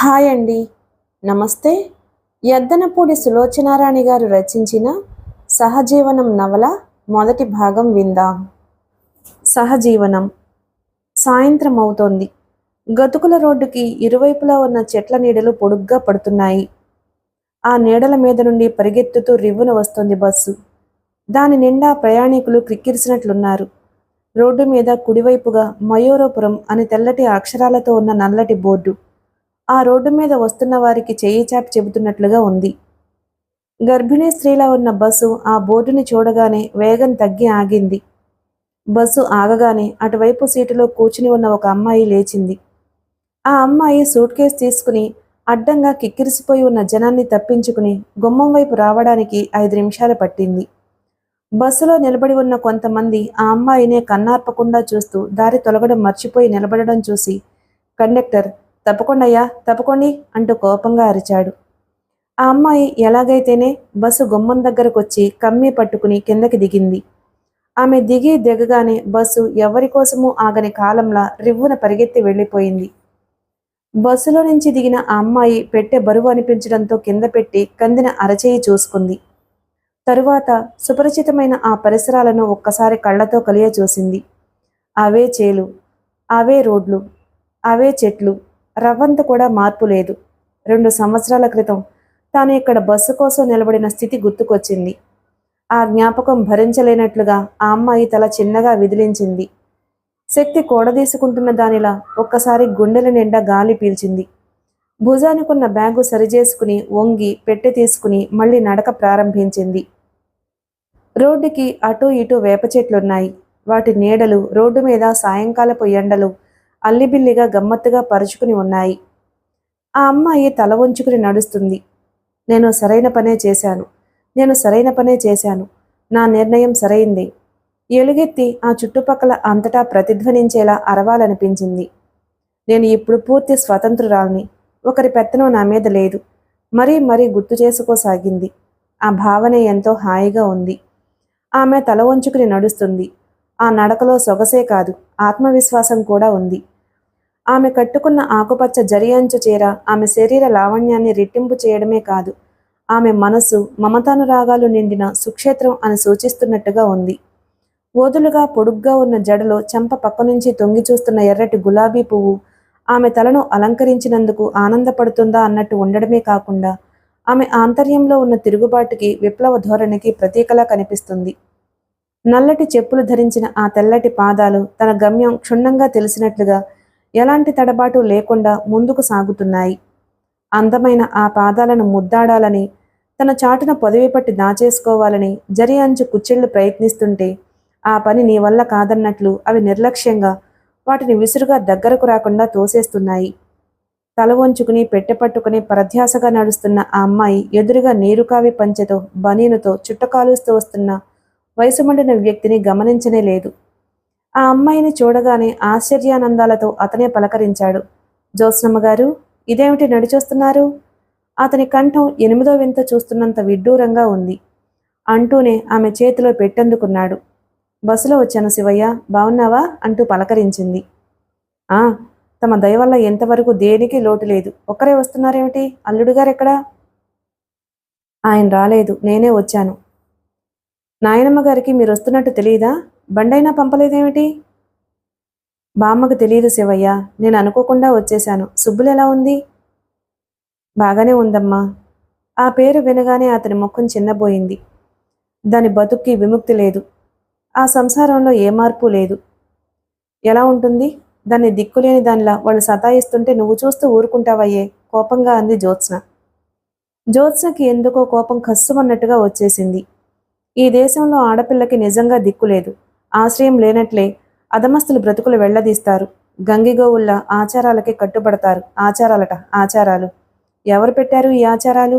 Hi అండి. నమస్తే. యద్దనపూడి సులోచనారాణి గారు రచించిన సహజీవనం నవల మొదటి భాగం విందాం. సహజీవనం. సాయంత్రం అవుతోంది. గతుకుల రోడ్డుకి ఇరువైపులా ఉన్న చెట్ల నీడలు పొడుగ్గా పడుతున్నాయి. ఆ నీడల మీద నుండి పరిగెత్తుతూ రివ్వున వస్తోంది బస్సు. దాని నిండా ప్రయాణికులు క్రిక్కిరిసినట్లున్నారు. రోడ్డు మీద కుడివైపుగా మయూరపురం అని తెల్లటి అక్షరాలతో ఉన్న నల్లటి బోర్డు. ఆ రోడ్డు మీద వస్తున్న వారికి చెయ్యి చాపి చెబుతున్నట్లుగా ఉంది. గర్భిణీ స్త్రీలా ఉన్న బస్సు ఆ బోర్డుని చూడగానే వేగం తగ్గి ఆగింది. బస్సు ఆగగానే అటువైపు సీటులో కూర్చుని ఉన్న ఒక అమ్మాయి లేచింది. ఆ అమ్మాయి సూట్ కేసు తీసుకుని అడ్డంగా కిక్కిరిసిపోయి ఉన్న జనాన్ని తప్పించుకుని గుమ్మం వైపు రావడానికి 5 నిమిషాలు పట్టింది. బస్సులో నిలబడి ఉన్న కొంతమంది ఆ అమ్మాయినే కన్నార్పకుండా చూస్తూ దారి తొలగడం మర్చిపోయి నిలబడడం చూసి, కండక్టర్ తప్పకొండయ్యా తప్పకోండి అంటూ కోపంగా అరిచాడు. ఆ అమ్మాయి ఎలాగైతేనే బస్సు గుమ్మం దగ్గరకొచ్చి కమ్మి పట్టుకుని కిందకి దిగింది. ఆమె దిగగానే బస్సు ఎవరి కోసమూ ఆగని కాలంలా రివ్వున పరిగెత్తి వెళ్ళిపోయింది. బస్సులో నుంచి దిగిన ఆ అమ్మాయి పెట్టె బరువు అనిపించడంతో కింద పెట్టి కందిన అరచేయి చూసుకుంది. తరువాత సుపరిచితమైన ఆ పరిసరాలను ఒక్కసారి కళ్లతో కలియ చూసింది. అవే చేలు, అవే రోడ్లు, అవే చెట్లు, రవ్వంత కూడా మార్పు లేదు. 2 సంవత్సరాల క్రితం తాను ఇక్కడ బస్సు కోసం నిలబడిన స్థితి గుర్తుకొచ్చింది. ఆ జ్ఞాపకం భరించలేనట్లుగా ఆ అమ్మాయి తల చిన్నగా విదిలించింది. శక్తి కూడదీసుకుంటున్న దానిలా ఒక్కసారి గుండెల నిండా గాలి పీల్చింది. భుజానికున్న బ్యాగు సరిచేసుకుని వంగి పెట్టె తీసుకుని మళ్ళీ నడక ప్రారంభించింది. రోడ్డుకి అటూ ఇటూ వేప చెట్లున్నాయి. వాటి నీడలు రోడ్డు మీద సాయంకాలపు ఎండలు అల్లిబిల్లిగా గమ్మత్తుగా పరుచుకుని ఉన్నాయి. ఆ అమ్మాయి తల వంచుకుని నడుస్తుంది. నేను సరైన పనే చేశాను. నా నిర్ణయం సరైంది. ఎలుగెత్తి ఆ చుట్టుపక్కల అంతటా ప్రతిధ్వనించేలా అరవాలనిపించింది. నేను ఇప్పుడు పూర్తి స్వతంత్రురాల్ని. ఒకరి పెత్తనం నా మీద లేదు. మరీ గుర్తు చేసుకోసాగింది. ఆ భావనే ఎంతో హాయిగా ఉంది. ఆమె తల వంచుకుని నడుస్తుంది. ఆ నడకలో సొగసే కాదు, ఆత్మవిశ్వాసం కూడా ఉంది. ఆమె కట్టుకున్న ఆకుపచ్చ జరి అంచు చీర ఆమె శరీర లావణ్యాన్ని రెట్టింపు చేయడమే కాదు, ఆమె మనసు మమతానురాగాలు నిండిన సుక్షేత్రం అని సూచిస్తున్నట్టుగా ఉంది. ఓదులుగా పొడుగ్గా ఉన్న జడలో చెంప పక్కనుంచి తొంగి చూస్తున్న ఎర్రటి గులాబీ పువ్వు ఆమె తలను అలంకరించినందుకు ఆనందపడుతుందా అన్నట్టు ఉండడమే కాకుండా, ఆమె ఆంతర్యంలో ఉన్న తిరుగుబాటుకి, విప్లవ ధోరణికి ప్రతీకలా కనిపిస్తుంది. నల్లటి చెప్పులు ధరించిన ఆ తెల్లటి పాదాలు తన గమ్యం క్షుణ్ణంగా తెలిసినట్లుగా ఎలాంటి తడబాటు లేకుండా ముందుకు సాగుతున్నాయి. అందమైన ఆ పాదాలను ముద్దాడాలని, తన చాటున పొదవి పట్టి దాచేసుకోవాలని జరి అంచు కుచ్చిళ్లు ప్రయత్నిస్తుంటే, ఆ పని నీ వల్ల కాదన్నట్లు అవి నిర్లక్ష్యంగా వాటిని విసురుగా దగ్గరకు రాకుండా తోసేస్తున్నాయి. తల వంచుకుని పెట్టె పట్టుకుని పరధ్యాసగా నడుస్తున్న ఆ అమ్మాయి ఎదురుగా నీరుకావి పంచెతో బనీనుతో చుట్టకాలుస్తూ వస్తున్న వయసుమండిన వ్యక్తిని గమనించనే లేదు. ఆ అమ్మాయిని చూడగానే ఆశ్చర్యానందాలతో అతనే పలకరించాడు. జ్యోత్స్నమ్మగారు, ఇదేమిటి నడిచొస్తున్నారు? అతని కంఠం 8వ వింత చూస్తున్నంత విడ్డూరంగా ఉంది. అంటూనే ఆమె చేతిలో పెట్టెందుకున్నాడు. బస్సులో వచ్చాను శివయ్య, బావున్నావా అంటూ పలకరించింది. ఆ, తమ దయవల్ల ఎంతవరకు దేనికి లోటు లేదు. ఒక్కరే వస్తున్నారేమిటి? అల్లుడుగారెక్కడా? ఆయన రాలేదు, నేనే వచ్చాను. నాయనమ్మ గారికి మీరు వస్తున్నట్టు తెలియదా? బండైనా పంపలేదేమిటి? బామ్మకు తెలియదు శివయ్య, నేను అనుకోకుండా వచ్చేశాను. సుబ్బులు ఎలా ఉంది? బాగానే ఉందమ్మా. ఆ పేరు వినగానే అతని ముఖం చిన్నబోయింది. దాని బతుక్కి విముక్తి లేదు. ఆ సంసారంలో ఏ మార్పు లేదు. ఎలా ఉంటుంది? దాన్ని దిక్కులేని దానిలా వాళ్ళు సతాయిస్తుంటే నువ్వు చూస్తూ ఊరుకుంటావయ్యే, కోపంగా అంది జ్యోత్స్న. జ్యోత్స్నకి ఎందుకో కోపం కస్సుమన్నట్టుగా వచ్చేసింది. ఈ దేశంలో ఆడపిల్లకి నిజంగా దిక్కులేదు. ఆశ్రయం లేనట్లే అధమస్తులు బ్రతుకులు వెళ్లదీస్తారు. గంగిగోవుళ్ళ ఆచారాలకి కట్టుబడతారు. ఆచారాలు. ఎవరు పెట్టారు ఈ ఆచారాలు?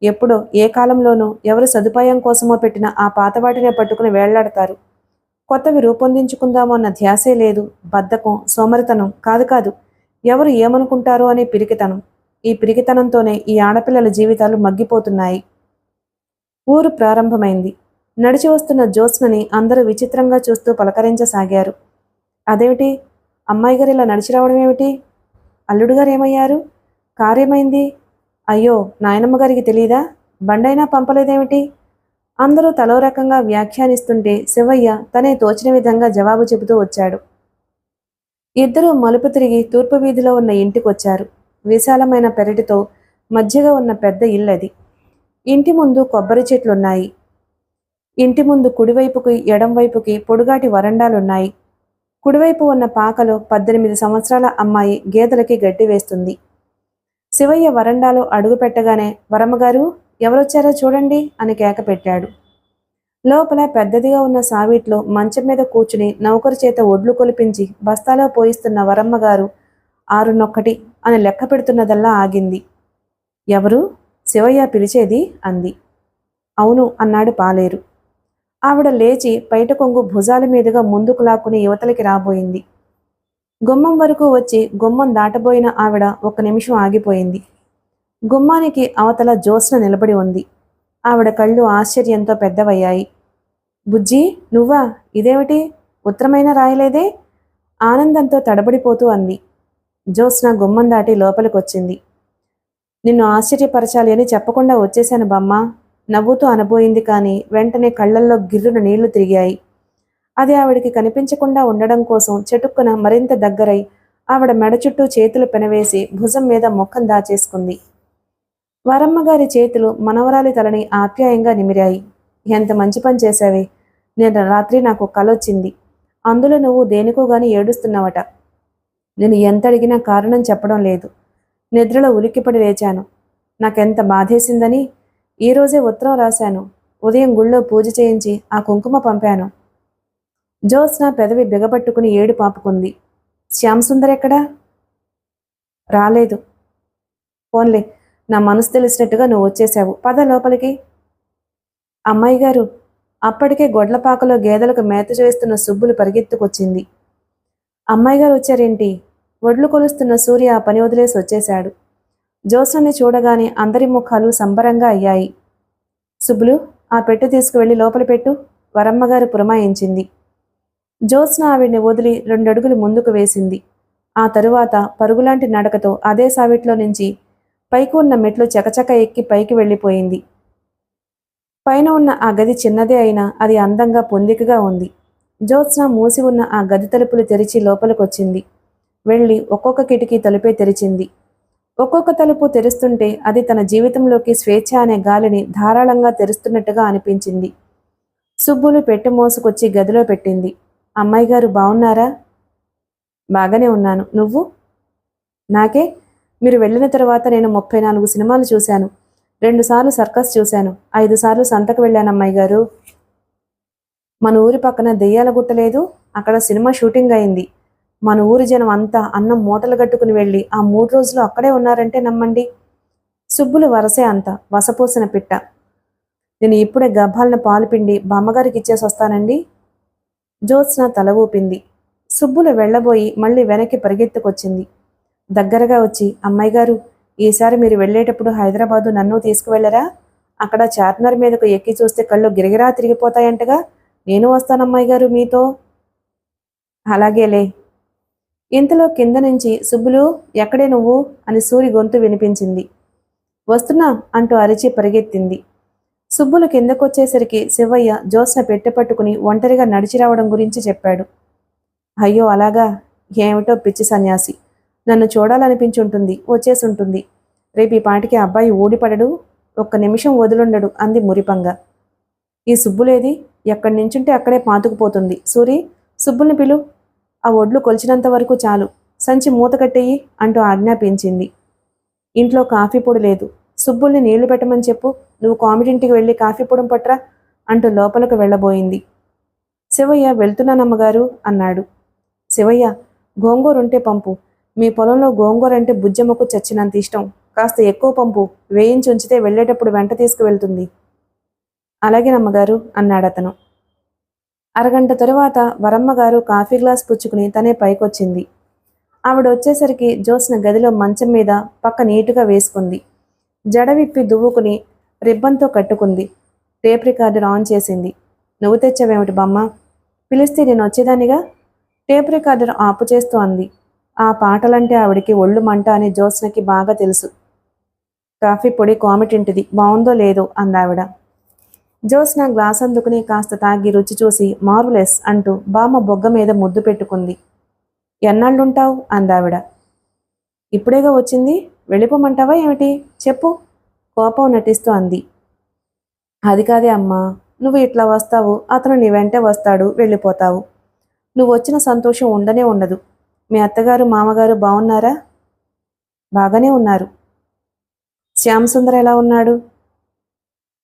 ఎప్పుడో ఏ కాలంలోనూ ఎవరు సదుపాయం కోసమో పెట్టిన ఆ పాతవాటినే పట్టుకుని వేళ్లాడతారు. కొత్తవి రూపొందించుకుందామో అన్న ధ్యాసే లేదు. బద్ధకం, సోమరితనం కాదు, ఎవరు ఏమనుకుంటారో అనే పిరికితనం. ఈ పిరికితనంతోనే ఈ ఆడపిల్లల జీవితాలు మగ్గిపోతున్నాయి. ఊరు ప్రారంభమైంది. నడిచి వస్తున్న జ్యోత్స్నని అందరూ విచిత్రంగా చూస్తూ పలకరించసాగారు. అదేమిటి, అమ్మాయి గారు ఇలా నడిచి రావడం ఏమిటి? అల్లుడుగారు ఏమయ్యారు? కారేమైంది? అయ్యో, నాయనమ్మ గారికి తెలీదా? బండైనా పంపలేదేమిటి? అందరూ తలో రకంగా వ్యాఖ్యానిస్తుంటే శివయ్య తనే తోచిన విధంగా జవాబు చెబుతూ వచ్చాడు. ఇద్దరూ మలుపు తిరిగి తూర్పు వీధిలో ఉన్న ఇంటికొచ్చారు. విశాలమైన పెరటితో మధ్యగా ఉన్న పెద్ద ఇల్లది. ఇంటి ముందు కొబ్బరి చెట్లున్నాయి. ఇంటి ముందు కుడివైపుకి ఎడంవైపుకి పొడుగాటి వరండాలున్నాయి. కుడివైపు ఉన్న పాకలో 18 సంవత్సరాల అమ్మాయి గేదెలకి గడ్డి వేస్తుంది. శివయ్య వరండాలో అడుగు పెట్టగానే, వరమ్మగారు, ఎవరొచ్చారో చూడండి అని కేక పెట్టాడు. లోపల పెద్దదిగా ఉన్న సావిట్లో మంచం మీద కూర్చుని నౌకరు చేత ఒడ్లు కొలిపించి బస్తాలో పోయిస్తున్న వరమ్మగారు 6:01 అని లెక్క పెడుతున్నదల్లా ఆగింది. ఎవరు? శివయ్య పిలిచేది అంది. అవును అన్నాడు పాలేరు. ఆవిడ లేచి పైట కొంగు భుజాల మీదుగా ముందుకు లాక్కుని యువతలకి రాబోయింది. గుమ్మం వరకు వచ్చి గుమ్మం దాటబోయిన ఆవిడ 1 నిమిషం ఆగిపోయింది. గుమ్మానికి అవతల జ్యోత్స్న నిలబడి ఉంది. ఆవిడ కళ్ళు ఆశ్చర్యంతో పెద్దవయ్యాయి. బుజ్జీ, నువ్వా? ఇదేమిటి? ఉత్తరమైనా రాయలేదే? ఆనందంతో తడబడిపోతూ అంది. జ్యోత్స్న గుమ్మం దాటి లోపలికొచ్చింది. నిన్ను ఆశ్చర్యపరచాలి అని చెప్పకుండా వచ్చేశాను బామ్మ. నవ్వుతూ అనబోయింది కానీ వెంటనే కళ్ళల్లో గిర్రున నీళ్లు తిరిగాయి. అది ఆవిడికి కనిపించకుండా ఉండడం కోసం చెటుక్కున మరింత దగ్గరై ఆవిడ మెడ చుట్టూ చేతులు పెనవేసి భుజం మీద ముఖం దాచేసుకుంది. వరమ్మగారి చేతులు మనవరాలి తలని ఆప్యాయంగా నిమిరాయి. ఎంత మంచి పని చేశావే. నేను రాత్రి నాకు కలొచ్చింది. అందులో నువ్వు దేనికో గాని ఏడుస్తున్నావట. నేను ఎంత అడిగినా కారణం చెప్పడం లేదు. నిద్రలో ఉలిక్కిపడి లేచాను. నాకెంత బాధేసిందని ఈరోజే ఉత్తరం రాశాను. ఉదయం గుళ్ళో పూజ చేయించి ఆ కుంకుమ పంపాను. జ్యోత్స్న పెదవి బిగబట్టుకుని ఏడు పాపుకుంది. శ్యాంసుందరెక్కడా? రాలేదు. పోన్లే, నా మనసు తెలిసినట్టుగా నువ్వు వచ్చేశావు. పద లోపలికి. అమ్మాయి గారు, అప్పటికే గొడ్లపాకలో గేదెలకు మేత చేస్తున్న సుబ్బులు పరిగెత్తుకొచ్చింది. అమ్మాయి గారు వచ్చారేంటి? ఒడ్లు కొలుస్తున్న సూర్య ఆ పని వదిలేసి వచ్చేశాడు. జ్యోత్స్నని చూడగానే అందరి ముఖాలు సంబరంగా అయ్యాయి. సుబ్బులు, ఆ పెట్టె తీసుకువెళ్ళి లోపల పెట్టు, వరమ్మగారు పురమాయించింది. జ్యోత్స్న ఆవిడ్ని వదిలి 2 అడుగులు ముందుకు వేసింది. ఆ తరువాత పరుగులాంటి నడకతో అదే సావిట్లో నుంచి పైకి ఉన్న మెట్లు చకచక ఎక్కి పైకి వెళ్ళిపోయింది. పైన ఉన్న ఆ గది చిన్నదే అయినా అది అందంగా పొందికగా ఉంది. జ్యోత్స్న మూసి ఉన్న ఆ గది తలుపులు తెరిచి లోపలికొచ్చింది. వెళ్ళి ఒక్కొక్క కిటికీ తలుపే తెరిచింది. ఒక్కొక్క తలుపు తెరుస్తుంటే అది తన జీవితంలోకి స్వేచ్ఛ అనే గాలిని ధారాళంగా తెరుస్తున్నట్టుగా అనిపించింది. సుబ్బులు పెట్టె మోసుకొచ్చి గదిలో పెట్టింది. అమ్మాయి గారు బావున్నారా? బాగానే ఉన్నాను. నువ్వు? నాకే? మీరు వెళ్ళిన తర్వాత నేను 34 సినిమాలు చూశాను. 2 సార్లు సర్కస్ చూశాను. 5 సార్లు సంతకు వెళ్ళాను అమ్మాయి గారు. మన ఊరి పక్కన దెయ్యాల గుట్ట లేదు? అక్కడ సినిమా షూటింగ్ అయింది. మన ఊరి జనం అంతా అన్నం మూటలు కట్టుకుని వెళ్ళి ఆ 3 రోజులు అక్కడే ఉన్నారంటే నమ్మండి. సుబ్బులు వరసే అంత వసపోసిన పిట్ట. నేను ఇప్పుడే గభాలన పాలు పిండి బామ్మగారికి ఇచ్చేసి వస్తానండి. జ్యోత్స్న తల ఊపింది. సుబ్బులు వెళ్ళబోయి మళ్ళీ వెనక్కి పరిగెత్తుకొచ్చింది. దగ్గరగా వచ్చి, అమ్మాయి గారు, ఈసారి మీరు వెళ్ళేటప్పుడు హైదరాబాదు నన్ను తీసుకువెళ్ళరా? అక్కడ చార్మినార్ మీదకు ఎక్కి చూస్తే కళ్ళు గిరగిరా తిరిగిపోతాయంటగా. నేను వస్తానమ్మాయి గారు మీతో. అలాగేలే. ఇంతలో కింద నుంచి, సుబ్బులు, ఎక్కడే నువ్వు అని సూరి గొంతు వినిపించింది. వస్తున్నా అంటూ అరిచి పరిగెత్తింది. సుబ్బులు కిందకొచ్చేసరికి శివయ్య జ్యోత్స్న పెట్టె పట్టుకుని ఒంటరిగా నడిచి రావడం గురించి చెప్పాడు. అయ్యో అలాగా? ఏమిటో పిచ్చి సన్యాసి. నన్ను చూడాలనిపించుంటుంది, వచ్చేసుంటుంది. రేపు ఈ పాటికి అబ్బాయి ఊడిపడడు, 1 నిమిషం వదులుండడు అంది మురిపంగా. ఈ సుబ్బులేది? ఎక్కడి నుంచుంటే అక్కడే పాతుకుపోతుంది. సూరి, సుబ్బుల్ని పిలు. ఆ ఒడ్లు కొలిచినంత వరకు చాలు. సంచి మూత కట్టెయ్యి అంటూ ఆజ్ఞాపించింది. ఇంట్లో కాఫీ పొడి లేదు. సుబ్బుల్ని నీళ్లు పెట్టమని చెప్పు. నువ్వు కామిడింటికి వెళ్ళి కాఫీ పొడం పట్రా అంటూ లోపలకు వెళ్ళబోయింది. శివయ్య వెళ్తున్నానమ్మగారు అన్నాడు. శివయ్య, గోంగూరుంటే పంపు. మీ పొలంలో గోంగూరంటే బుజ్జమ్మకు చచ్చినంత ఇష్టం. కాస్త ఎక్కువ పంపు. వేయించి ఉంచితే వెళ్ళేటప్పుడు వెంట తీసుకువెళ్తుంది. అలాగేనమ్మగారు అన్నాడతను. అరగంట తరువాత వరమ్మగారు కాఫీ గ్లాస్ పుచ్చుకుని తనే పైకొచ్చింది. ఆవిడ వచ్చేసరికి జ్యోత్స్న గదిలో మంచం మీద పక్క నీటుగా వేసుకుంది. జడ విప్పి దువ్వుకుని రిబ్బన్తో కట్టుకుంది. టేప్ రికార్డర్ ఆన్ చేసింది. నువ్వు తెచ్చావేమిటి బామ్మ? పిలిస్తే నేను వచ్చేదానిగా. టేప్ రికార్డర్ ఆపు చేస్తూ అంది. ఆ పాటలంటే ఆవిడికి ఒళ్ళు మంట అని జ్యోత్స్నకి బాగా తెలుసు. కాఫీ పొడి కోమటింటిది, బావుందో లేదో అందావిడ. జ్యోత్స్న గ్లాస్ అందుకుని కాస్త తాగి రుచి చూసి మార్వలెస్ అంటూ బామ్మ బొగ్గ మీద ముద్దు పెట్టుకుంది. ఎన్నాళ్ళుంటావు అందావిడ. ఇప్పుడేగా వచ్చింది, వెళ్ళిపోమంటావా ఏమిటి? చెప్పు, కోపం నటిస్తూ అంది. అది కాదే అమ్మా, నువ్వు ఇట్లా వస్తావు, అతను నీ వెంటే వస్తాడు, వెళ్ళిపోతావు. నువ్వు వచ్చిన సంతోషం ఉండనే ఉండదు. మీ అత్తగారు మామగారు బాగున్నారా? బాగానే ఉన్నారు. శ్యామసుందర్ ఎలా ఉన్నాడు?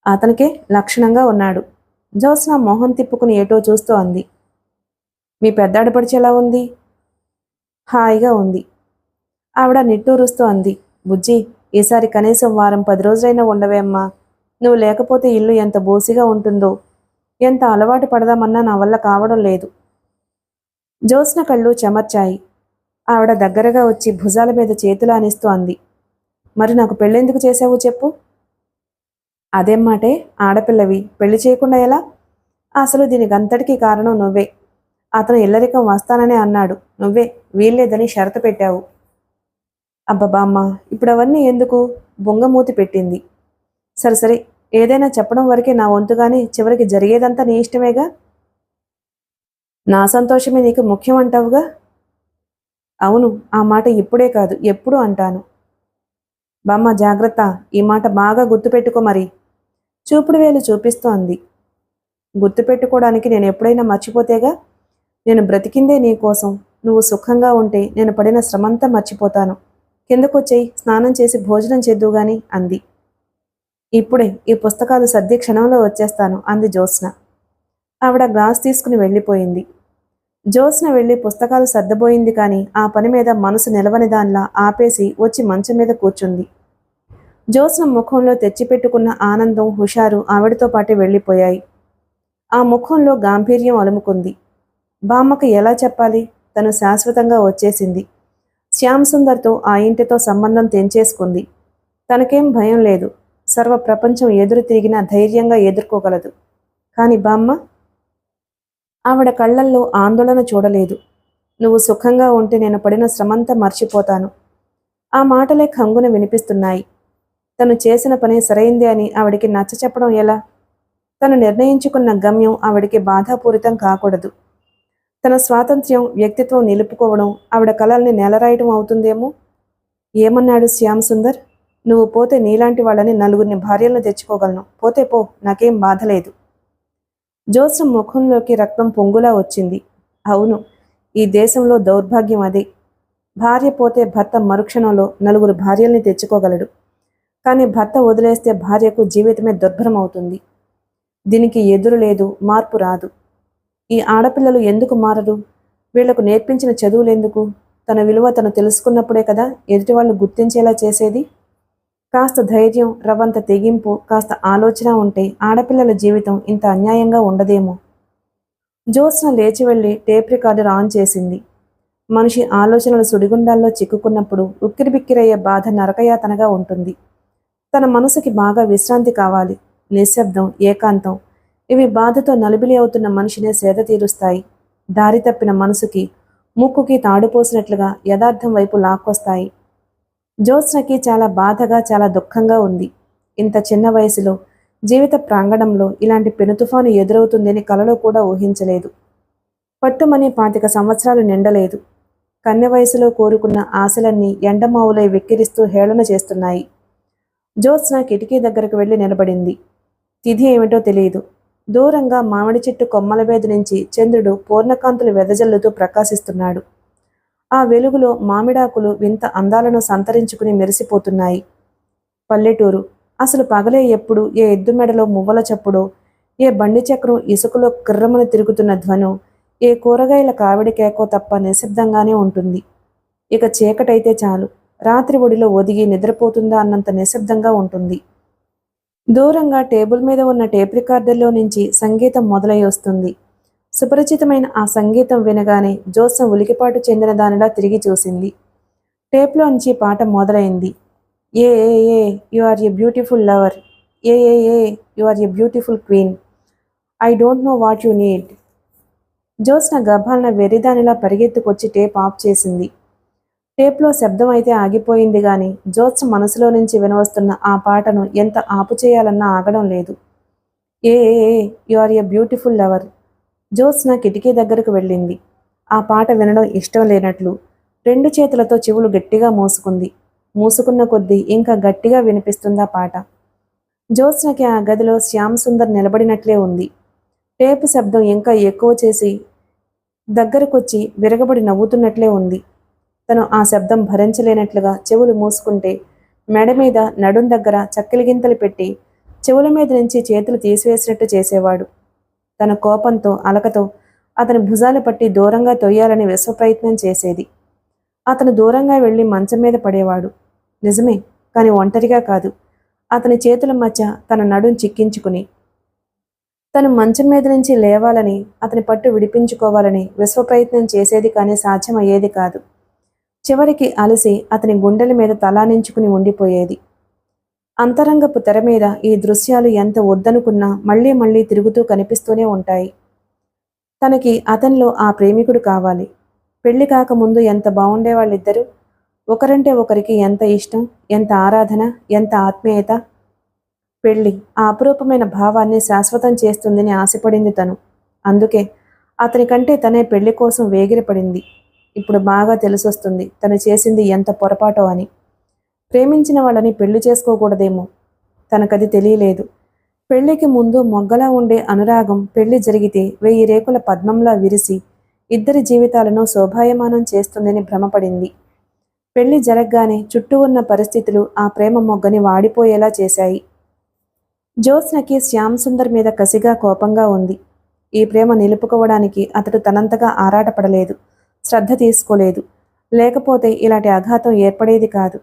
అతనికే లక్షణంగా ఉన్నాడు. జ్యోత్స్న మొహం తిప్పుకుని ఏటో చూస్తూ అంది. మీ పెద్దాడపడిచి ఎలా ఉంది? హాయిగా ఉంది. ఆవిడ నిట్టూరుస్తూ అంది. బుజ్జి, ఈసారి కనీసం వారం 10 రోజులైనా ఉండవే అమ్మా. నువ్వు లేకపోతే ఇల్లు ఎంత బోసిగా ఉంటుందో. ఎంత అలవాటు పడదామన్నా నా వల్ల కావడం లేదు. జ్యోత్స్న కళ్ళు చెమర్చాయి. ఆవిడ దగ్గరగా వచ్చి భుజాల మీద చేతులు ఆనిస్తూ అంది. మరి నాకు పెళ్ళెందుకు చేసావు చెప్పు? అదేం మాటే, ఆడపిల్లవి, పెళ్లి చేయకుండా ఎలా? అసలు దీనికంతటికీ కారణం నువ్వే. అతను ఇల్లరికం వస్తాననే అన్నాడు, నువ్వే వీల్లేదని షరతు పెట్టావు. అబ్బబామ్మ, ఇప్పుడు అవన్నీ ఎందుకు? బొంగమూతి పెట్టింది. సరే సరే, ఏదైనా చెప్పడం వరకే నా వంతుగాని చివరికి జరిగేదంతా నీ ఇష్టమేగా. నా సంతోషమే నీకు ముఖ్యం అంటావుగా. అవును, ఆ మాట ఇప్పుడే కాదు ఎప్పుడూ అంటాను. బామ్మ జాగ్రత్త, ఈ మాట బాగా గుర్తుపెట్టుకో మరి. చూపుడు వేలు చూపిస్తూ అంది. గుర్తుపెట్టుకోవడానికి నేను ఎప్పుడైనా మర్చిపోతేగా. నేను బ్రతికిందే నీ కోసం. నువ్వు సుఖంగా ఉంటే నేను పడిన శ్రమంతా మర్చిపోతాను. కిందకొచ్చేయి, స్నానం చేసి భోజనం చేద్దు గాని అంది. ఇప్పుడే ఈ పుస్తకాలు సర్ది క్షణంలో వచ్చేస్తాను అంది జ్యోత్స్న. ఆవిడ గ్లాస్ తీసుకుని వెళ్ళిపోయింది. జ్యోత్స్న వెళ్ళి పుస్తకాలు సర్దబోయింది కానీ ఆ పని మీద మనసు నిలవని దానిలా ఆపేసి వచ్చి మంచం మీద కూర్చుంది. జ్యోత్స్న ముఖంలో తెచ్చిపెట్టుకున్న ఆనందం, హుషారు ఆవిడతో పాటే వెళ్ళిపోయాయి. ఆ ముఖంలో గాంభీర్యం అలుముకుంది. బామ్మకు ఎలా చెప్పాలి? తను శాశ్వతంగా వచ్చేసింది. శ్యామసుందర్తో ఆ ఇంటితో సంబంధం తెంచేసుకుంది. తనకేం భయం లేదు. సర్వ ప్రపంచం ఎదురు తిరిగినా ధైర్యంగా ఎదుర్కోగలదు. కాని బామ్మ? ఆవిడ కళ్ళల్లో ఆందోళన చూడలేదు. నువ్వు సుఖంగా ఉంటే నేను పడిన శ్రమంతా మర్చిపోతాను. ఆ మాటలే ఖంగున వినిపిస్తున్నాయి. తను చేసిన పని సరైందే అని ఆవిడికి నచ్చ చెప్పడం ఎలా? తను నిర్ణయించుకున్న గమ్యం ఆవిడికి బాధాపూరితం కాకూడదు. తన స్వాతంత్ర్యం, వ్యక్తిత్వం నిలుపుకోవడం ఆవిడ కలల్ని నెలరాయటం అవుతుందేమో. ఏమన్నాడు శ్యామసుందర్? నువ్వు పోతే నీలాంటి వాళ్ళని 4 భార్యలను తెచ్చుకోగలను. పోతే పో, నాకేం బాధలేదు. జ్యోత్స్న ముఖంలోకి రక్తం పొంగులా వచ్చింది. అవును, ఈ దేశంలో దౌర్భాగ్యం అదే. భార్య పోతే భర్త మరుక్షణంలో 4 భార్యల్ని తెచ్చుకోగలడు. కానీ భర్త వదిలేస్తే భార్యకు జీవితమే దుర్భరం అవుతుంది. దీనికి ఎదురు లేదు, మార్పు రాదు. ఈ ఆడపిల్లలు ఎందుకు మారరు? వీళ్లకు నేర్పించిన చదువులెందుకు? తన విలువ తను తెలుసుకున్నప్పుడే కదా ఎదుటివాళ్లు గుర్తించేలా చేసేది. కాస్త ధైర్యం, రవ్వంత తెగింపు, కాస్త ఆలోచన ఉంటే ఆడపిల్లల జీవితం ఇంత అన్యాయంగా ఉండదేమో. జ్యోత్స్న లేచి వెళ్ళి టేప్ రికార్డర్ ఆన్ చేసింది. మనిషి ఆలోచనల సుడిగుండాల్లో చిక్కుకున్నప్పుడు ఉక్కిరిబిక్కిరయ్యే బాధ నరకయాతనగా ఉంటుంది. తన మనసుకి బాగా విశ్రాంతి కావాలి. నిశ్శబ్దం, ఏకాంతం ఇవి బాధతో నలిబిలి అవుతున్న మనిషినే సేద తీరుస్తాయి. దారి తప్పిన మనసుకి ముక్కుకి తాడుపోసినట్లుగా యథార్థం వైపు లాక్కొస్తాయి. జ్యోత్స్నకి చాలా బాధగా, చాలా దుఃఖంగా ఉంది. ఇంత చిన్న వయసులో జీవిత ప్రాంగణంలో ఇలాంటి పెనుతుఫాను ఎదురవుతుందని కలలో కూడా ఊహించలేదు. పట్టుమని 25 సంవత్సరాలు నిండలేదు. కన్నె వయసులో కోరుకున్న ఆశలన్నీ ఎండమావులై వెక్కిరిస్తూ హేళన చేస్తున్నాయి. జ్యోత్స్న కిటికీ దగ్గరకు వెళ్ళి నిలబడింది. తిథి ఏమిటో తెలియదు. దూరంగా మామిడి చెట్టు కొమ్మల మీద నుంచి చంద్రుడు పూర్ణకాంతులు వెదజల్లుతూ ప్రకాశిస్తున్నాడు. ఆ వెలుగులో మామిడాకులు వింత అందాలను సంతరించుకుని మెరిసిపోతున్నాయి. పల్లెటూరు. అసలు పగలే ఎప్పుడు ఏ ఎద్దు మెడలో మువ్వల చప్పుడో, ఏ బండి చక్రం ఇసుకలో కిర్రమని తిరుగుతున్న ధ్వనో, ఏ కూరగాయల కావిడి కేకో తప్ప నిశ్శబ్దంగానే ఉంటుంది. ఇక చీకటైతే చాలు, రాత్రి ఒడిలో ఒదిగి నిద్రపోతుందా అన్నంత నిశ్శబ్దంగా ఉంటుంది. దూరంగా టేబుల్ మీద ఉన్న టేప్ రికార్డర్లో నుంచి సంగీతం మొదలై వస్తుంది. సుపరిచితమైన ఆ సంగీతం వినగానే జ్యోత్స్న ఉలికిపాటు చెందిన దానిలా తిరిగి చూసింది. టేప్లోంచి పాట మొదలైంది. A a a you are a beautiful lover. A a a you are a beautiful queen. I don't know what you need. Jyotsna గర్భాలన వెర్రిదానిలా పరిగెత్తుకొచ్చి టేప్ ఆఫ్ చేసింది. టేప్లో శబ్దం అయితే ఆగిపోయింది గాని జ్యోత్స్న మనసులో నుంచి వినవస్తున్న ఆ పాటను ఎంత ఆపు చేయాలన్నా ఆగడం లేదు. A you are a beautiful lover. Jyotsna కిటికీ దగ్గరకు వెళ్ళింది. ఆ పాట వినడం ఇష్టం లేనట్లు 2 చేతులతో చెవులు గట్టిగా మూసుకుంది. మూసుకున్న కొద్దీ ఇంకా గట్టిగా వినిపిస్తుందా పాట. జ్యోత్స్నకి ఆ గదిలో శ్యామ్ సుందర్ నిలబడినట్లే ఉంది. టేపు శబ్దం ఇంకా ఎక్కువ చేసి దగ్గరకొచ్చి విరగబడి నవ్వుతున్నట్లే ఉంది. తను ఆ శబ్దం భరించలేనట్లుగా చెవులు మూసుకుంటే మెడ మీద నడుం దగ్గర చక్కెలిగింతలు పెట్టి చెవుల మీద నుంచి చేతులు తీసివేసినట్టు చేసేవాడు. తన కోపంతో అలకతో అతని భుజాలు పట్టి దూరంగా తొయ్యాలని విశ్వప్రయత్నం చేసేది. అతను దూరంగా వెళ్ళి మంచం మీద పడేవాడు. నిజమే, కాని ఒంటరిగా కాదు. అతని చేతుల మధ్య తన నడుం చిక్కించుకుని తను మంచం మీద నుంచి లేవాలని అతని పట్టు విడిపించుకోవాలని విశ్వప్రయత్నం చేసేది కానీ సాధ్యమయ్యేది కాదు. చివరికి అలసి అతని గుండెల మీద తలానించుకుని ఉండిపోయేది. అంతరంగపు తెర మీద ఈ దృశ్యాలు ఎంత వద్దనుకున్నా మళ్లీ మళ్లీ తిరుగుతూ కనిపిస్తూనే ఉంటాయి. తనకి అతనిలో ఆ ప్రేమికుడు కావాలి. పెళ్లి కాకముందు ఎంత బాగుండే వాళ్ళిద్దరూ. ఒకరంటే ఒకరికి ఎంత ఇష్టం, ఎంత ఆరాధన, ఎంత ఆత్మీయత. పెళ్లి ఆ అపురూపమైన భావాన్ని శాశ్వతం చేస్తుందని ఆశపడింది తను. అందుకే అతని కంటే తనే పెళ్లి కోసం వేగిరపడింది. ఇప్పుడు బాగా తెలిసొస్తుంది తను చేసింది ఎంత పొరపాటో అని. ప్రేమించిన వాళ్ళని పెళ్లి చేసుకోకూడదేమో. తనకది తెలియలేదు. పెళ్లికి ముందు మొగ్గలా ఉండే అనురాగం పెళ్లి జరిగితే 1000 రేకుల పద్మంలా విరిసి ఇద్దరి జీవితాలను శోభాయమానం చేస్తుందని భ్రమపడింది. పెళ్లి జరగ్గానే చుట్టూ ఉన్న పరిస్థితులు ఆ ప్రేమ మొగ్గని వాడిపోయేలా చేశాయి. జ్యోత్స్నకి శ్యామ్ సుందర్ మీద కసిగా కోపంగా ఉంది. ఈ ప్రేమ నిలుపుకోవడానికి అతడు తనంతగా ఆరాటపడలేదు, శ్రద్ధ తీసుకోలేదు. లేకపోతే ఇలాంటి ఆఘాతం ఏర్పడేది కాదు.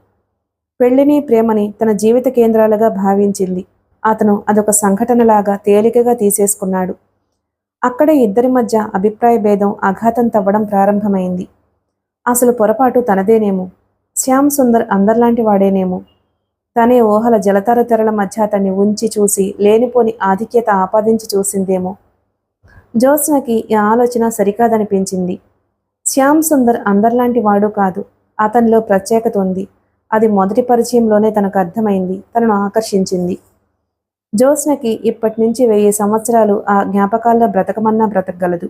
పెళ్లిని ప్రేమని తన జీవిత కేంద్రాలుగా భావించింది. అతను అదొక సంఘటనలాగా తేలికగా తీసేసుకున్నాడు. అక్కడే ఇద్దరి మధ్య అభిప్రాయ భేదం ఆఘాతం తవ్వడం ప్రారంభమైంది. అసలు పొరపాటు తనదేనేమో. శ్యామ్ సుందర్ అందర్లాంటి వాడేనేమో. తనే ఊహల జలతార తెరల మధ్య అతన్ని ఉంచి చూసి లేనిపోని ఆధిక్యత ఆపాదించి చూసిందేమో. జ్యోత్స్నకి ఈ ఆలోచన సరికాదనిపించింది. శ్యామ్ సుందర్ అందర్లాంటి వాడు కాదు. అతనిలో ప్రత్యేకత ఉంది. అది మొదటి పరిచయంలోనే తనకు అర్థమైంది, తనను ఆకర్షించింది. జ్యోత్స్నకి ఇప్పటి నుంచి 1000 సంవత్సరాలు ఆ జ్ఞాపకాల్లో బ్రతకమన్నా బ్రతకగలదు.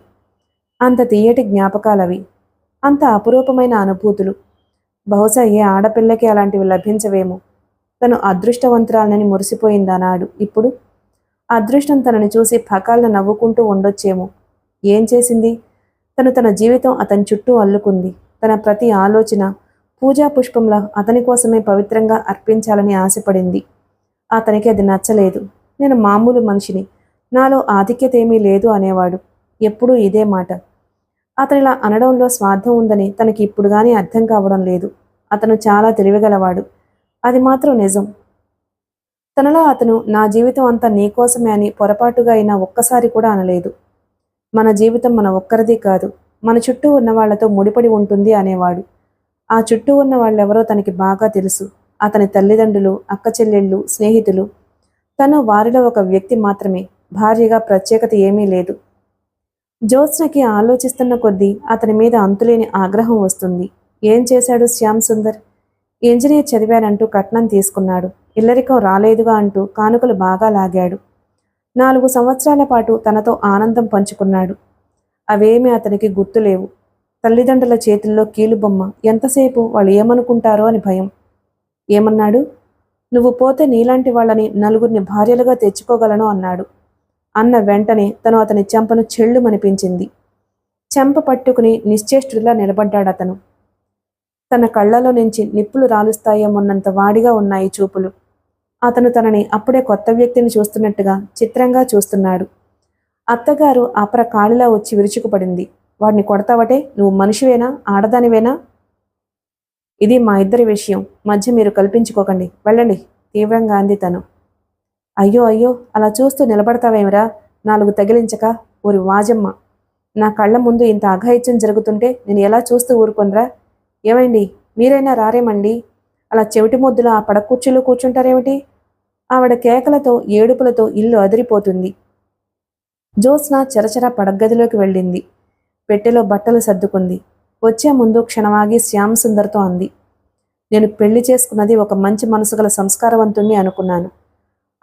అంత తీయటి జ్ఞాపకాలవి, అంత అపురూపమైన అనుభూతులు. బహుశా ఏ ఆడపిల్లకి అలాంటివి లభించవేమో. తను అదృష్టవంతురాలనని మురిసిపోయిందనాడు. ఇప్పుడు అదృష్టం తనని చూసి పకాలను నవ్వుకుంటూ ఉండొచ్చేమో. ఏం చేసింది? తన జీవితం అతని చుట్టూ అల్లుకుంది. తన ప్రతి ఆలోచన పూజా పుష్పంలా అతని కోసమే పవిత్రంగా అర్పించాలని ఆశపడింది. అతనికి అది నచ్చలేదు. నేను మామూలు మనిషిని, నాలో ఆధిక్యత ఏమీ లేదు అనేవాడు. ఎప్పుడూ ఇదే మాట. అతనిలా అనడంలో స్వార్థం ఉందని తనకి ఇప్పుడు గానీ అర్థం కావడం లేదు. అతను చాలా తెలివిగలవాడు. అది మాత్రం నిజం. తనలో అతను నా జీవితం అంతా నీకోసమే అని పొరపాటుగా అయినా ఒక్కసారి కూడా అనలేదు. మన జీవితం మన ఒక్కరిది కాదు, మన చుట్టూ ఉన్న వాళ్లతో ముడిపడి ఉంటుంది అనేవాడు. ఆ చుట్టూ ఉన్న వాళ్ళెవరో తనకి బాగా తెలుసు. అతని తల్లిదండ్రులు, అక్క చెల్లెళ్ళు, స్నేహితులు. తను వారిలో ఒక వ్యక్తి మాత్రమే. భార్యగా ప్రత్యేకత ఏమీ లేదు. జ్యోత్స్నకి ఆలోచిస్తున్న కొద్దీ అతని మీద అంతులేని ఆగ్రహం వస్తుంది. ఏం చేశాడు శ్యామ్ సుందర్? ఇంజనీర్ చదివానంటూ కట్నం తీసుకున్నాడు. ఇల్లరికం రాలేదుగా అంటూ కానుకలు బాగా లాగాడు. 4 సంవత్సరాల పాటు తనతో ఆనందం పంచుకున్నాడు. అవేమీ అతనికి గుర్తులేవు. తల్లిదండ్రుల చేతుల్లో కీలుబొమ్మ. ఎంతసేపు వాళ్ళు ఏమనుకుంటారో అని భయం. ఏమన్నాడు? నువ్వు పోతే నీలాంటి వాళ్ళని 4గురిని భార్యలుగా తెచ్చుకోగలను అన్నాడు. అన్న వెంటనే తను అతని చెంపను చెళ్ళుమనిపించింది. చెంప పట్టుకుని నిశ్చేష్టుడిలా నిలబడ్డాడతను. తన కళ్లలో నుంచి నిప్పులు రాలుస్తాయేమోన్నంత వాడిగా ఉన్నాయి చూపులు. అతను తనని అప్పుడే కొత్త వ్యక్తిని చూస్తున్నట్టుగా చిత్రంగా చూస్తున్నాడు. అత్తగారు అపర కాళిలా వచ్చి విరుచుకుపడింది. వాడిని కొడతావటే? నువ్వు మనిషివేనా, ఆడదానివేనా? ఇది మా ఇద్దరి విషయం, మధ్య మీరు కల్పించుకోకండి, వెళ్ళండి, తీవ్రంగా అంది తను. అయ్యో అయ్యో, అలా చూస్తూ నిలబడతావేమిరా? 4 తగిలించక. ఊరి వాజమ్మ, నా కళ్ళ ముందు ఇంత అఘాయిత్యం జరుగుతుంటే నేను ఎలా చూస్తూ ఊరుకొనరా? ఏమైంది, మీరైనా రారేమండి? అలా చెవిటి ముద్దులో ఆ పడకుర్చీలో కూర్చుంటారేమిటి? ఆవిడ కేకలతో ఏడుపులతో ఇల్లు అదిరిపోతుంది. జ్యోత్స్న చరచర పడగదిలోకి వెళ్ళింది. పెట్టెలో బట్టలు సర్దుకుంది. వచ్చే ముందు క్షణమాగి శ్యామ్ సుందర్తో అంది, నేను పెళ్లి చేసుకున్నది ఒక మంచి మనసు గల సంస్కారవంతుణ్ణి అనుకున్నాను.